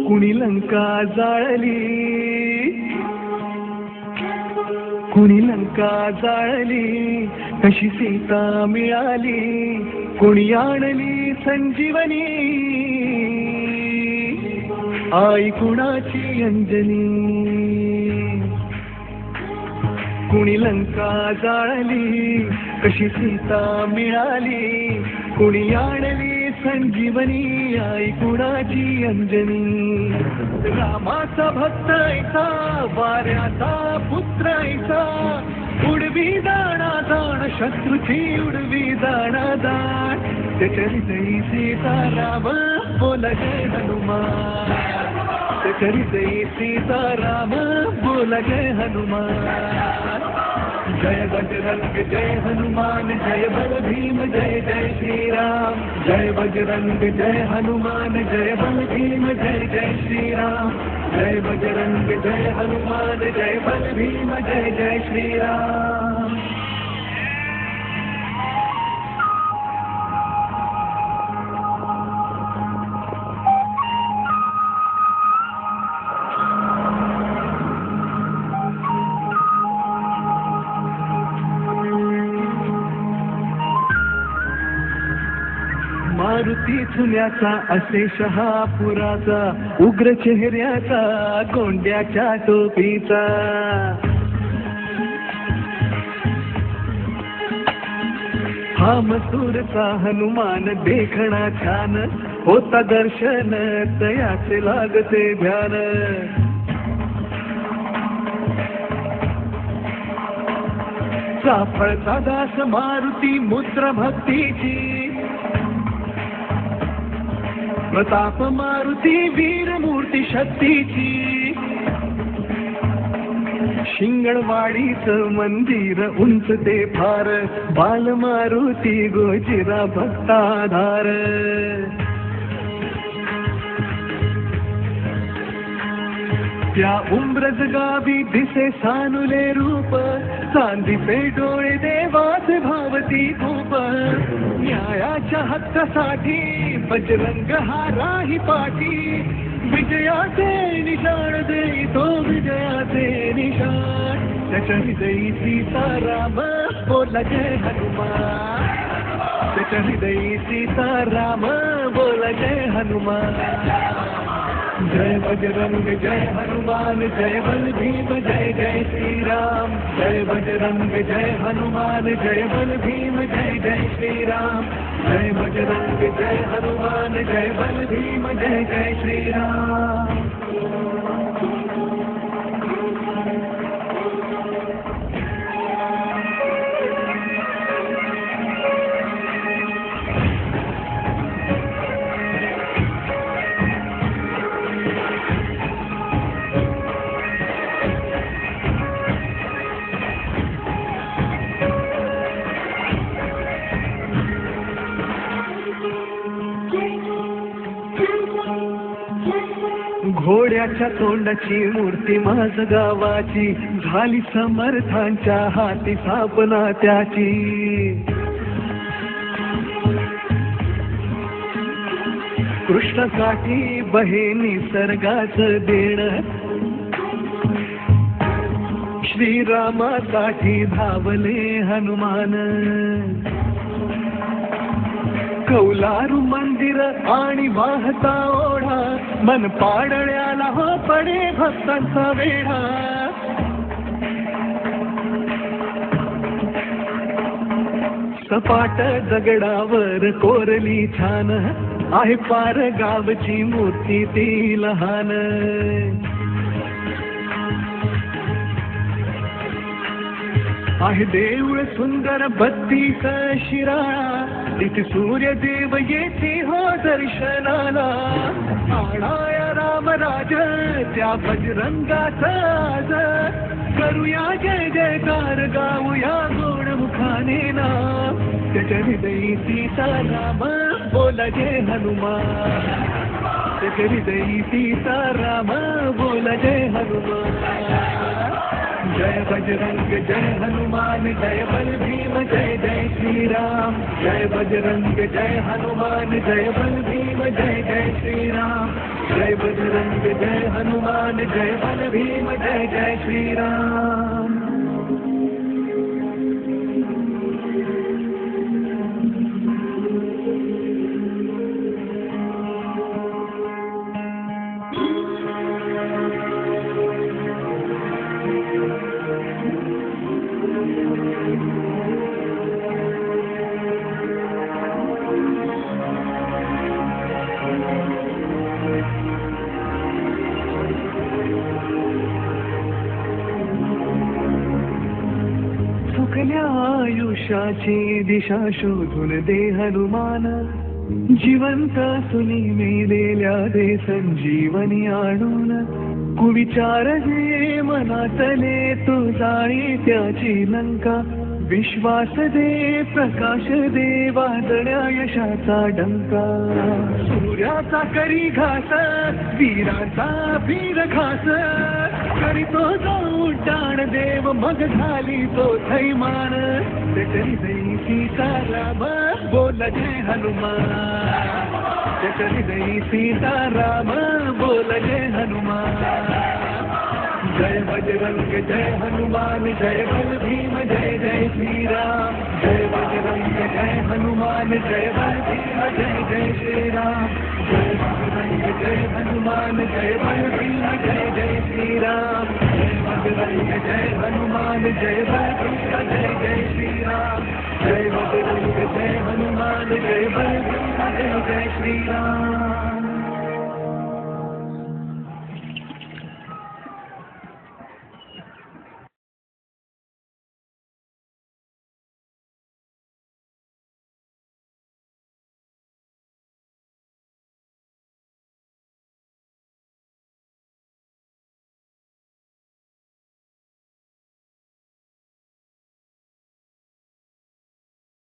कुणी लंका जाळली, कुणी लंका जाळली, कशी सीता मिळाली, कुणी आणली संजीवनी, आई कुणाची अंजनी. कुणी लंका जाळली, कशी सीता मिळाली, कुणी आणली संजीवनी, आई कुणाची अंजनी. रामाचा भक्त ऐसा, वाऱ्याचा पुत्र ऐसा, उडवी दाणा दाण शत्रूची उडवी दाणा दाण. त्याच्या हृदयी सीता राम बोल जय हनुमान, त्याच्या हृदयी सीता राम बोल जय हनुमान. जय बजरंग जय हनुमान, जय बल भीम जय जय श्रीराम. जय बजरंग जय हनुमान, जय बल भीम जय जय श्रीराम. जय बजरंग जय हनुमान, जय बल भीम जय जय श्रीराम. मारुती चुन्याचा असे शहापुराचा, उग्र चेहऱ्याचा गोंड्याच्या टोपीचा. हा मसूरचा हनुमान देखणा छान, होता दर्शन तयाचे लागते ध्यान. साफळचा दास मारुती मुद्रा भक्तीची, प्रताप मारुती वीर मूर्ती शक्तीची. शिंगणवाडीच मंदिर उंच ते फार, बाल मारुती गोजिरा भक्ताधार. त्या उंब्रज गावी दिसे सानुले रूप, चांदीचे डोळे देवाचे भावती खूप. न्यायाच्या हक्कासाठी बजरंग हा राही पाठी, विजयाचे निशाण देतो विजयाचे निशाण. त्याच्या हृदयी सीताराम बोला जय हनुमान, त्याच्या हृदयी सीताराम बोला जय हनुमान. जय बजरंग जय हनुमान, जय बल भीम जय जय श्रीराम. जय बजरंग जय हनुमान, जय बल भीम जय जय श्रीराम. जय बजरंग जय हनुमान, जय बल भीम जय जय श्रीराम. घोड्याच्या तोंडाची मूर्ती माझ गावाची, झाली समर्थांच्या हाती स्थापना त्याची. कृष्णासाठी बहे निसर्गाचं देण, श्रीरामासाठी धावले हनुमान. कौलारू मंदिर आणि वाहता ओढा, मन पाडळ्याला हो पडे भक्तांचा वेढा. सपाट दगडावर कोरली छान आहे पार गावची मूर्ती ती लहान. आहे देऊळ सुंदर 32 शिराळा तिथे सूर्यदेव येते हो दर्शनाला. आणाया रामराज त्या बजरंगाचा आज करूया जय जयकार गाऊया गोड मुखाने ना. त्याच्या हृदयी सीताराम बोला जय हनुमान. त्याच्या हृदयी सीताराम बोला जय हनुमान. जय बजरंग जय हनुमान जय बल भीम जय जय श्रीराम. जय बजरंग जय हनुमान जय बल भीम जय जय श्रीराम. जय बजरंग जय हनुमान जय बल भीम जय जय श्रीराम. चुकल्या आयुष्याची दिशा शोधून दे हनुमान. जिवंत सुनी मेलेल्या दे संजीवनी आणून. कुविचार दे मनातले तू जाळी त्याची लंका. विश्वास दे प्रकाश दे वादळ्या यशाचा डंका. सूर्याचा करी घास वीराचा वीर घास करीतो जो उड्डाण देव मग झाली तो थैमान. त्याच्या हृदयी सीताराम बोला जय हनुमान. त्याच्या हृदयी सीताराम बोला जय हनुमान. जय बजरंग जय हनुमान जय बल भीम जय जय श्रीराम. जय बजरंग जय हनुमान जय बल भीम जय जय श्रीराम. जय बजरंग जय हनुमान जय बल भीम जय जय श्रीराम. जय बजरंग जय हनुमान जय बल भीम जय जय श्रीराम. जय बजरंग जय हनुमान जय बल भीम जय जय श्रीराम.